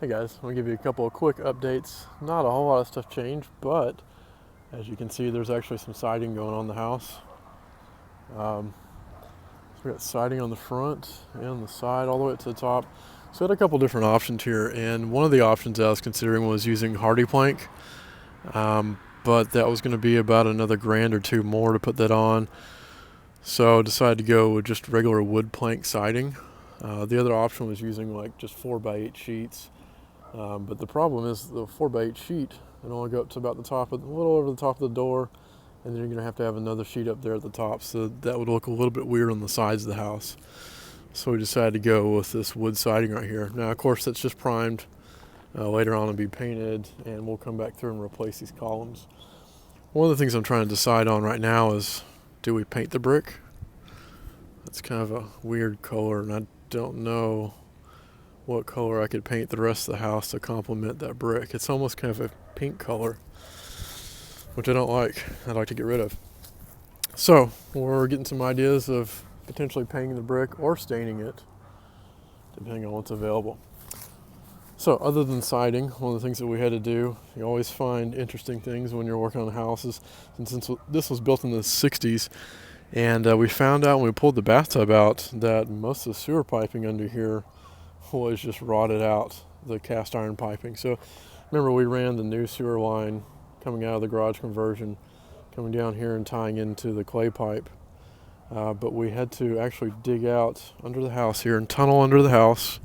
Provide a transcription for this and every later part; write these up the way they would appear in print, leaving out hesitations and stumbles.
Hey guys, I'll give you a couple of quick updates. Not a whole lot of stuff changed, but as you can see, there's actually some siding going on in the house. Um, so we got siding on the front and the side all the way up to the top. So we had a couple different options here, and one of the options I was considering was using hardy plank, but that was going to be about another grand or two more to put that on. So I decided to go with just regular wood plank siding. The other option was using like just 4x8 sheets. But the problem is the 4x8 sheet, it only go up to about the top, a little over the top of the door, and then you're going to have another sheet up there at the top, so that would look a little bit weird on the sides of the house. So we decided to go with this wood siding right here. Now, of course, that's just primed. Later on, it'll be painted, and we'll come back through and replace these columns. One of the things I'm trying to decide on right now is, do we paint the brick? That's kind of a weird color, and I don't know what color I could paint the rest of the house to complement that brick. It's almost kind of a pink color, which I don't like. I'd like to get rid of. So we're getting some ideas of potentially painting the brick or staining it, depending on what's available. So other than siding, one of the things that we had to do, you always find interesting things when you're working on houses. And since this was built in the 60s, and we found out when we pulled the bathtub out that most of the sewer piping under here was just rotted out, the cast iron piping. So remember, we ran the new sewer line coming out of the garage conversion, coming down here and tying into the clay pipe. But we had to actually dig out under the house here and tunnel under the house.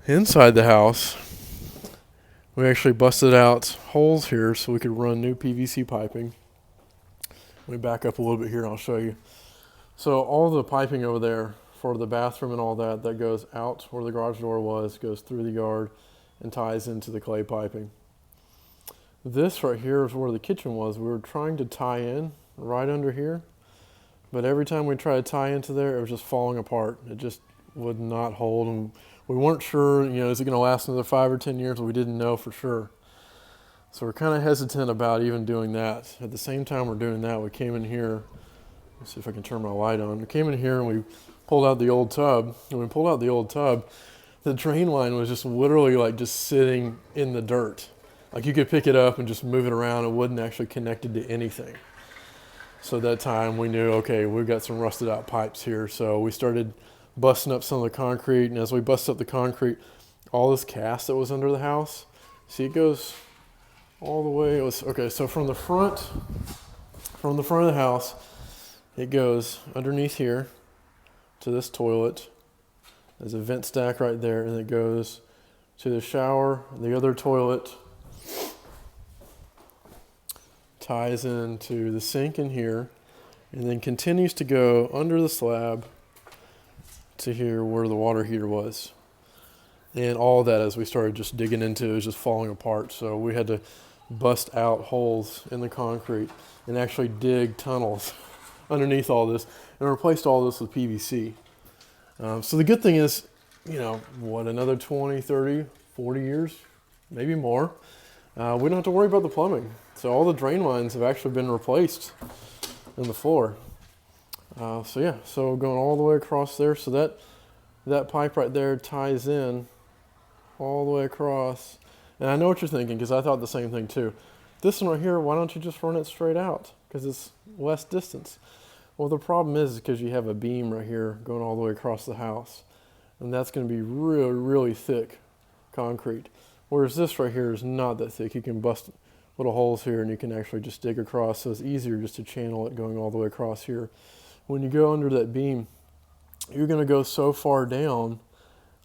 Inside the house, we actually busted out holes here so we could run new PVC piping. Let me back up a little bit here and I'll show you. So all the piping over there for the bathroom and all that, that goes out where the garage door was, goes through the yard and ties into the clay piping. This right here is where the kitchen was. We were trying to tie in right under here, but every time we tried to tie into there, it was just falling apart. It just would not hold, and we weren't sure, is it going to last another 5 or 10 years? We didn't know for sure. So we're kind of hesitant about even doing that. At the same time we're doing that, we came in here. Let's see if I can turn my light on. We came in here and we pulled out the old tub. And when we pulled out the old tub, the drain line was just literally like just sitting in the dirt. Like you could pick it up and just move it around. It wasn't actually connected to anything. So at that time we knew, okay, we've got some rusted out pipes here. So we started busting up some of the concrete. And as we busted up the concrete, all this cast that was under the house, see, it goes all the way. Okay, so from the front of the house, it goes underneath here to this toilet. There's a vent stack right there, and it goes to the shower. The other toilet ties into the sink in here, and then continues to go under the slab to here where the water heater was. And all of that, as we started just digging into, is just falling apart. So we had to bust out holes in the concrete and actually dig tunnels underneath all this and replaced all this with PVC. So the good thing is, another 20, 30, 40 years, maybe more, we don't have to worry about the plumbing. So all the drain lines have actually been replaced in the floor. So going all the way across there, so that pipe right there ties in all the way across. And I know what you're thinking, because I thought the same thing too. This one right here, why don't you just run it straight out? Because it's less distance. Well, the problem is because you have a beam right here going all the way across the house. And that's going to be really, really thick concrete. Whereas this right here is not that thick. You can bust little holes here and you can actually just dig across. So it's easier just to channel it going all the way across here. When you go under that beam, you're going to go so far down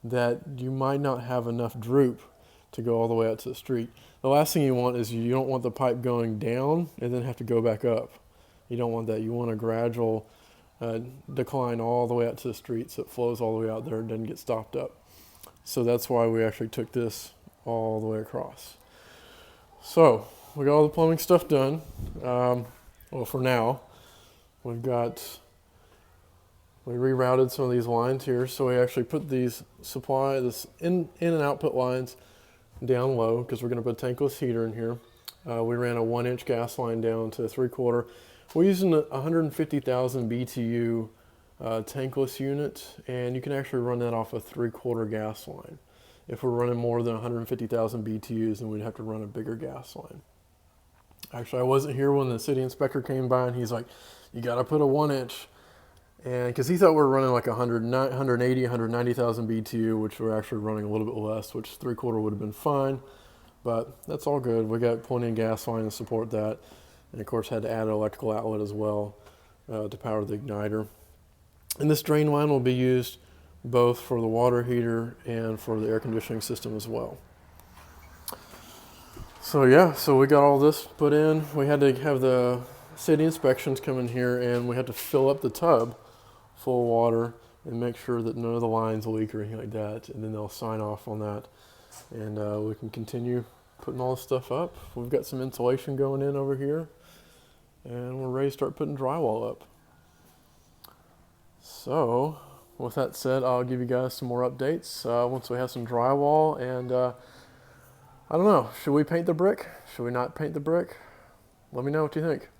that you might not have enough droop to go all the way out to the street. The last thing you want is you don't want the pipe going down and then have to go back up. You don't want that. You want a gradual decline all the way out to the street so it flows all the way out there and doesn't get stopped up. So that's why we actually took this all the way across. So we got all the plumbing stuff done. For now, we rerouted some of these lines here. So we actually put these this in and output lines down low because we're going to put a tankless heater in here. We ran a 1-inch gas line down to 3/4. We're using a 150,000 BTU tankless unit, and you can actually run that off a 3/4 gas line. if we're running more than 150,000 BTUs, then we'd have to run a bigger gas line. Actually, I wasn't here when the city inspector came by, and he's like, you got to put a 1-inch. And because he thought we were running like 180, 190,000 BTU, which we're actually running a little bit less, which 3/4 would have been fine. But that's all good. We got plenty of gas line to support that. And of course, had to add an electrical outlet as well to power the igniter. And this drain line will be used both for the water heater and for the air conditioning system as well. So yeah, so we got all this put in. We had to have the city inspections come in here, and we had to fill up the tub full of water and make sure that none of the lines leak or anything like that. And then they'll sign off on that, and we can continue putting all this stuff up. We've got some insulation going in over here, and we're ready to start putting drywall up. So with that said, I'll give you guys some more updates once we have some drywall. And I don't know, should we paint the brick? Should we not paint the brick? Let me know what you think.